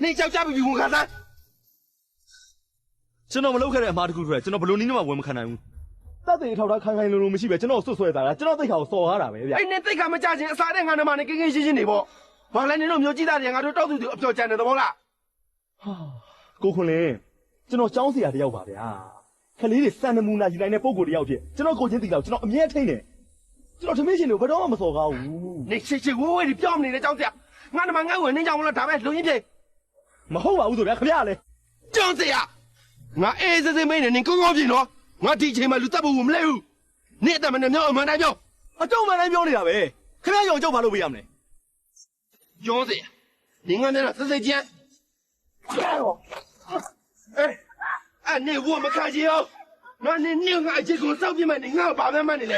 你叫家比我看噻。ကျွန်တော်မလုပ်ခဲ့တဲ့အမှားတစ်ခုဆိုရယ်ကျွန်တော်ဘယ်လိုနည်းနဲ့မှဝန်မခံနိုင်ဘူးတပ်တွေထောက်ထားခိုင်ခိုင်လုံလုံမရှိပဲကျွန်တော်ဆွတ်ဆွဲတာလားကျွန်တော်သိခါကိုစော်ရတာပဲဗျ哎，你这个没价钱，啥的俺他妈的跟新鲜的不？完了，你都没有几大钱，俺都找都不要钱的，怎么了？ ကိုခွန်လင်းကျွန်တော်ចောင်းစရာတယောက်ပါဗျာခလေးတွေစံနမူနာယူနိုင်တဲ့ပုံကိုတယောက်ဖြစ်ကျွန်တော်ကိုချင်းတီတော့ကျွန်တော်အမြဲထိန်းတယ်ကျွန်တော်သမင်းရှင်တွေကိုဘယ်တော့မှမစော်ကားဘူး 你吃吃喂喂的表你的张子，俺他妈俺问你讲我了，他们录音片， မဟုတ်ပါဘူးဆိုဗျာခင်ဗျာလေ 张子呀，俺儿子没人，你刚刚评了，俺提前嘛录这部我们来有，你他妈的秒我们代表， အကျုံမှန်တိုင်းပြောနေတာပဲခင်ဗျာရောအကျုံဘာလုပ်ပေးရမလဲ 张子，你俺在那是谁捡？哎，哎，你我们看见哦。 那你俺这个手机嘛，你俺爸爸买的嘞，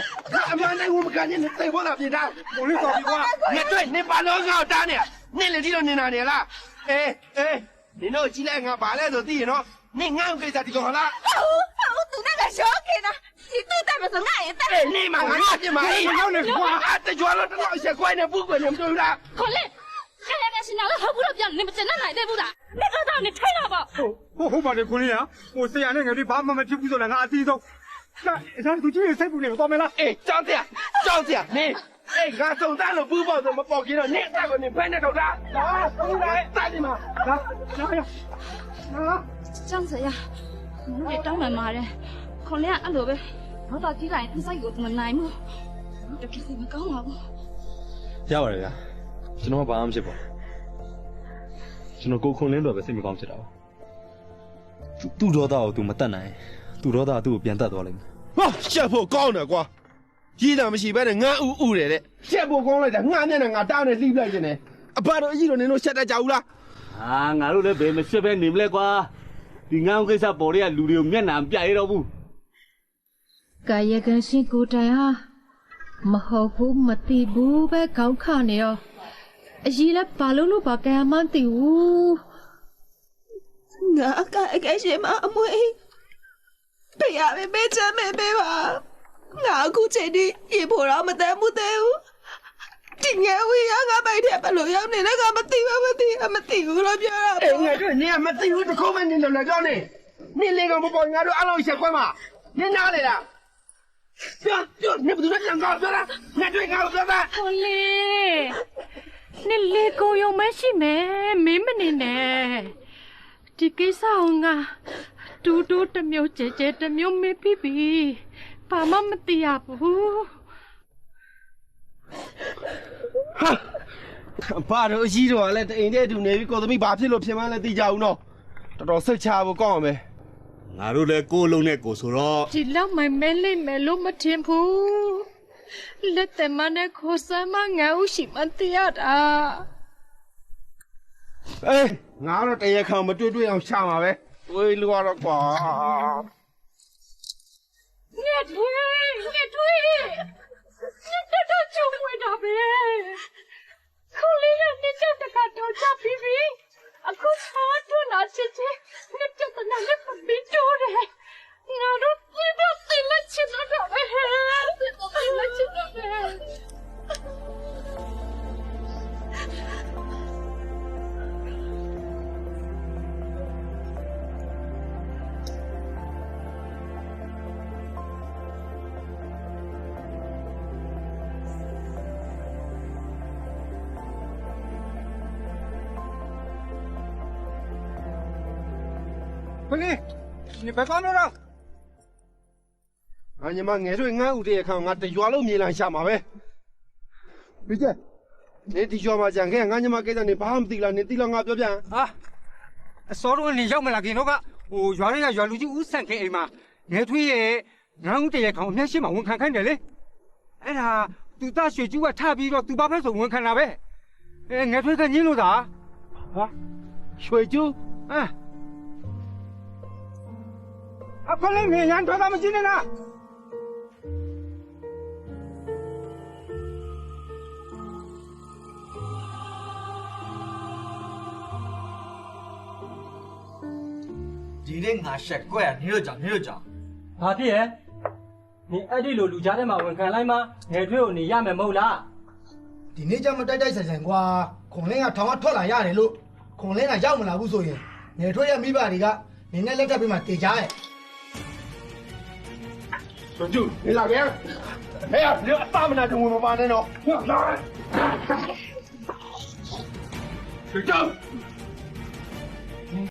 俺妈那我们看见你谁我那边打，我的手机我，你对，你把那俺打呢，你来知道你哪里了？哎哎，你那进来俺爸来就对喏，你俺给啥地方了？我读那个小给呢，你对待不是俺也哎，你妈俺那边嘛，你要那话，俺这觉了这老些怪呢，不怪你们对不对？可嘞，看那个新娘子好不了表，你们真的来对不的？你知道你吹了不？好把你困了，我虽然那个你爸妈妈屁股坐在那地上，那都今天谁不了，倒霉了。哎，张姐，张姐，你。 哎，俺总单了不报怎么报给了？你大哥，你拍那头啥？啊，出来，打你嘛！啊，啥呀？啊，这样子呀，我也当门马人，可怜阿罗呗，我到底来你啥有怎么来么？这开始么搞嘛不？ ရပါတယ်ဗျာကျွန်တော်ဘာမှမဖြစ်ပါကျွန်တော်ကိုခွန်လင်းတော့ပဲစိတ်မကောင်းဖြစ်တာပါသူ့ဒေါသကို तू မတတ်နိုင်သူ့ဒေါသကသူ့ကိုပြန်တတ်သွားလိမ့်မယ် 哇，下坡高呢，瓜，一咱们西边的俺乌来的，下坡高来的，俺那俺打的离不来的呢，啊，把这一轮你都下来家务了，啊，ငါတို့လည်းဘယ်မဖြစ်ပဲနေမလဲကွာဒီငန်းကိစ္စပေါ်တွေကလူတွေကိုမျက်နှာပြရတော့ဘူး ကာယကံရှင်ကိုတိုင်ဟာမဟုတ်ဘူးမသိဘူးပဲခေါင်းခနေရောအကြီးလည်းဘာလို့ဘာကံမှန်းသိဘူး ငါအကဲရှင်မအမွေဖေရမေမေချမ်းမေပေးပါငါအခုချိန်ဒီရေဖို့တော့မတမ်းဘူးသေးဘူးဒီငယ်ဝီရငါပိုက်တဲ့ဘလို့ရောက်နေလဲငါမသိဘူးလို့ပြောတာ 哎，俺这你也没自由的口门，你怎么讲呢？你那个不报，俺都俺老些管嘛，你哪来的？别，你不都说想搞别的？俺对俺别的。 ဟိုလေနင်လေကိုယုံမရှိမယ်မင်းမနေနဲ့ဒီကိစ္စကငါတူတူတစ်မျိုးကျဲကျဲတစ်မျိုးမေးပြီးပြီဘာမှမသိရဘူး 哈，爸都洗着了，这人家都那边搞得没把皮了，偏完了地家务喏，这到手掐不讲没？ ငါတို့လည်းကိုယ်လုံးနဲ့ကိုယ်ဆိုတော့ ဒီလောက်မှမဲလိမ့်မယ်လို့မထင်ဘူးလက်သက်မနဲ့ခေါ်စမ်းမငါ့ဦးရှိမတရားတာ 哎，俺这这一看没对要下嘛呗，为了了瓜。 ငါတွေ့ငါတော့ချုံဝင်တာပဲခေါလေးရနေချက်တကတော့ချပြီးပြီအခုချားထွန်းလာချစ်ချစ်ငါတက်တနာနဲ့ပြီးတော့တယ်ငါတို့ပြတ်သိလက်ချင်တော့ပဲပြတ်သိလက်ချင်တော့ပဲ 坤林，你别放着了。 俺你妈俺说俺屋这一看，俺这月老米兰下马呗。李姐，你地下嘛讲看，俺你妈给咱你把俺地了，你地了俺这边。啊，所以你要么来给那个，我原来原路就5-3K嘛，我推也，俺这也看我们先忙我看看的嘞。哎呀，都大学就我差别了，都把派送我看那呗。哎，我推看你弄啥？啊，水酒。啊。啊，快来，明天推他们进来了。 ဒီနေ့ငါရှက်ကွက်နေတော့ကြောင် ဘာဖြစ်ရဲ့နင်အဲ့ဒီလိုလူကြားထဲမှာဝန်ခံလိုက်မှငယ်ထွေးကိုနေရမယ်မဟုတ်လား ဒီနေ့ကျမတိုက်တိုက်ဆိုင်ဆိုင်ကွာခွန်လင်းကထောင်ကထွက်လာရတယ်လို့ ခွန်လင်းကရောက်မလာဘူးဆိုရင်နေထွက်ရမိဘတွေကနေနဲ့လက်ထပ်ပြီးမှတေချားရဲ့ 水柱，你哪边？哎呀，你大门那中午把那喏，来，水柱。